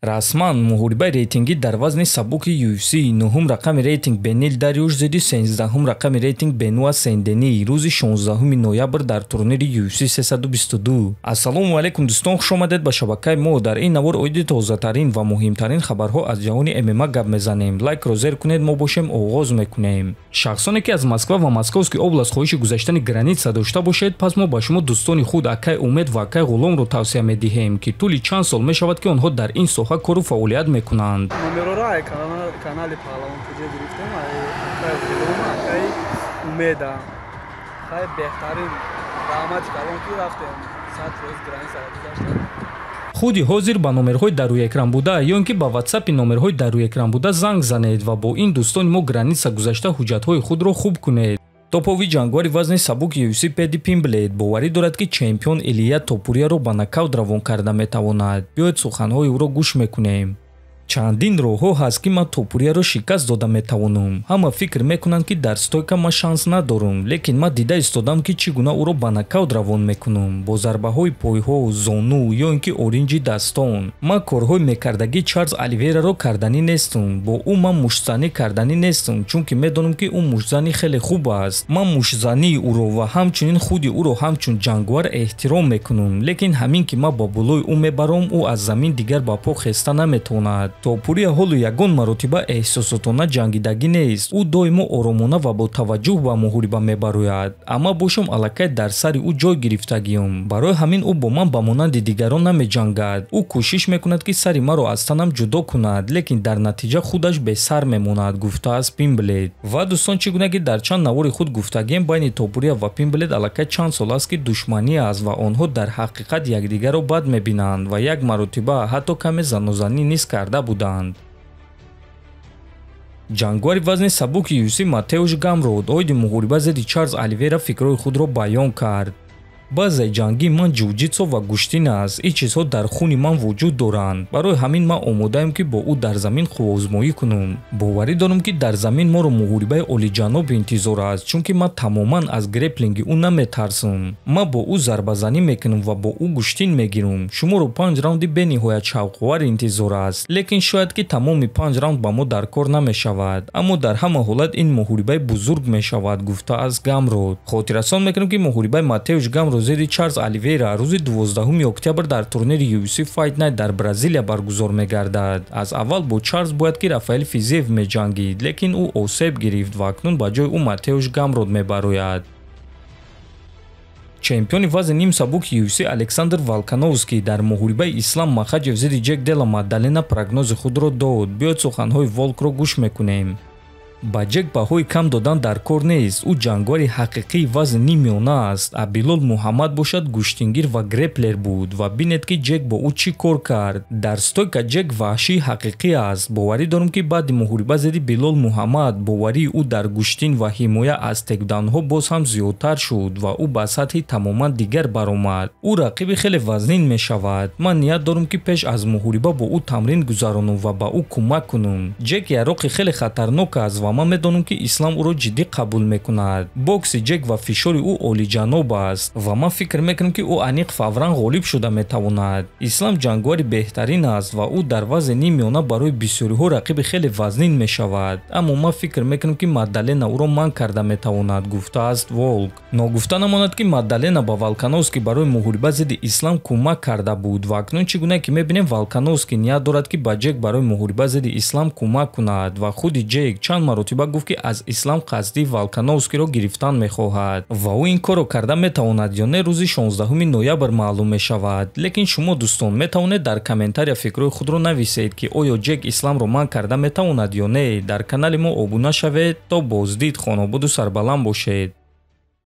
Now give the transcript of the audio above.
расман муҳорибаи рейтингӣ дар вазни сабуки UFC нӯҳум рақами рейтинг Бенил Дариюш зидди 13-ум рақами рейтинг Бенуа Сен-Дени рӯзи 16 ноябр дар турнири UFC 322. Ассалому алайкум дӯстон, хуш омадед ба шабакаи мо. Дар ин навор оиди тозатарин ва муҳимтарин хабарҳо аз ҷаҳони ММА гап мезанем. Лайкро зер кунед, мо бошем оғоз мекунем. шахсоне ки аз Москва ва Московский област хоҳиши гузаштани граница дошта бошед, пас мо ба шумо дӯстони худ Акай Умед ва Акай Ғуломро тавсия медиҳем ки тӯли чанд сол мешавад ки онҳо дар ин соҳа кору фаъолият мекунанд. Номерора канали Паҳлавон куҷа гирифтем, Акай Ғулом, Акай Умеда. Хай беҳтарин даъмати калон ки рафтем 100 рӯз граница гузаштем. худи ҳозир ба номерҳои дар рӯекран буда ё ин ки ба ватсапи номерҳои дар рӯекран буда занг занед ва бо ин дӯстони мо граница гузашта ҳуҷҷатҳои худро хуб кунед. Топови ҷангвари вазни сабуки UFC Педи Пимблейд боварӣ дорад ки чемпион Илия Топурияро ба нокаут равон карда метавонад. биёед суханҳои ӯро гӯш мекунем. чандин роҳҳо ҳаст ки ман Топурияро шикаст дода метавонам. ҳама фикр мекунанд ки дар стойка ман шанс надорам, лекин ман дида истодам ки чӣ гуна ӯро ба нокаут равон мекунам бо зарбаҳои пойҳо, зону ё ин ки оринҷи дастон. ман корҳои мекардаги Чарлз Оливейраро карданӣ нестам. бо ӯ ман муштзанӣ карданӣ нестам, чунки медонам ки ӯ муштзани хеле хуб аст. ман муштзании ӯро ва ҳамчунин худи ӯро ҳамчун ҷангвар эҳтиром мекунам, лекин ҳамин ки ман ба болои ӯ мебарам, ӯ аз замин дигар ба по хеста наметавонад. Топурия ҳолу ягон маротиба эҳсосотона ҷангидагӣ нест. ӯ доимо оромона ва бо таваҷҷӯҳ ба муҳориба мебарояд. аммо бошам аллакай дар сари ӯ ҷой гирифтагиам. барои ҳамин ӯ бо ман ба монанди дигарон намеҷангад. ӯ кӯшиш мекунад ки сари маро аз танам ҷудо кунад, лекин дар натиҷа худаш бесар мемонад, гуфтааст Пимблейд. ва дӯстон, чӣ гуна ки дар чанд навори худ гуфтагием, байни Топурия ва Пимблейд аллакай чанд сол аст ки душманӣ аст ва онҳо дар ҳақиқат якдигарро бад мебинанд ва як маротиба ҳатто каме занозанӣ низ карда буданд. ҷангвари вазни сабуки UFC Матеуш Гамрот оиди муҳориба зидди Чарлз Оливейра фикрҳои худро баён кард. баъзе ҷанги ман ҷуҷитсо ва гӯштин аст. ин чизҳо дар хуни ман вуҷуд доранд. барои ҳамин ман омодаам ки бо ӯ дар замин хубозмоӣ кунам. боварӣ дорам ки дар замин моро муҳорибаи олиҷаноб интизор аст, чунки ман тамоман аз греплинги ӯ наметарсам. ман бо ӯ зарбазанӣ мекунам ва бо ӯ гӯштин мегирам. шуморо 5 раунди бениҳоят шавқовар интизор аст, лекин шояд ки тамоми 5 раунд ба мо дар кор намешавад. аммо дар ҳама ҳолат ин муҳорибаи бузург мешавад, гуфтааст Гамрот. хотиррасон мекунам ки муҳорибаи Матеуш Гамрот зидди Чарлз Оливейра рӯзи 12 октябр дар турнири UFC Fight Night дар Бразилия баргузор мегардад. аз аввал бо Чарлз бояд ки Рафаэл Физиев меҷангид, лекин ӯ осеб гирифт ва акнун ба ҷои ӯ Матеуш Гамрот мебарояд. чемпиони вазни ним сабуки UFC Александр Волкановский дар муҳорибаи Ислам Махаҷев зидди Ҷек Дела Мадалена прогнози худро дод. биёед суханҳои Волкро гӯш мекунем. ба Ҷек баҳои кам додан дар кор нест. ӯ ҷангвари ҳақиқии вазни нимёна аст. Абилол Муҳаммад бошад гӯштингир ва греплер буд ва бинед ки Ҷек бо ӯ чӣ кор кард. дар стойка Ҷек ваҳшии ҳақиқӣ аст. боварӣ дорам ки баъди муҳориба зидди Билол Муҳаммад боварии ӯ дар гӯштин ва ҳимоя аз текдаунҳо боз ҳам зиёдтар шуд ва ӯ ба сатҳи тамоман дигар баромад. ӯ рақиби хеле вазнин мешавад. ман ният дорам ки пеш аз муҳориба бо ӯ тамрин гузаронам ва ба ӯ кӯмак кунам. Ҷек яроқи хеле хатарнок аст ва ман медонам ки ислам ӯро ҷиддӣ қабул мекунад. бокси Ҷек ва фишори ӯ олиҷаноб аст ва ман фикр мекунам ки ӯ аниқ фавран ғолиб шуда метавонад. ислам ҷангвари беҳтарин аст ва ӯ дар вазни нимёна барои бисёриҳо рақиби хеле вазнин мешавад. аммо ман фикр мекунам ки Мадалена ӯро манъ карда метавонад, гуфтааст Волк. ногуфта намонад ки Мадалена ба Волкановский барои муҳориба зидди ислам кӯмак карда буд ва акнун чӣ гуна ки мебинем Волкановский ният дорад ки ба Ҷек барои муҳориба зидди ислам кӯмак кунад ва худи Ҷек чанд маротиба гуфт ки аз ислам қасди Волкановскийро гирифтан мехоҳад ва ӯ ин корро карда метавонад ё не рӯзи 16 ноябр маълум мешавад. лекин шумо дӯстон метавонед дар комментария фикрҳои худро нависед ки оё Ҷек исламро манъ карда метавонад ё не. дар канали мо обуна шавед. то боздид. хонободу сарбаланд бошед.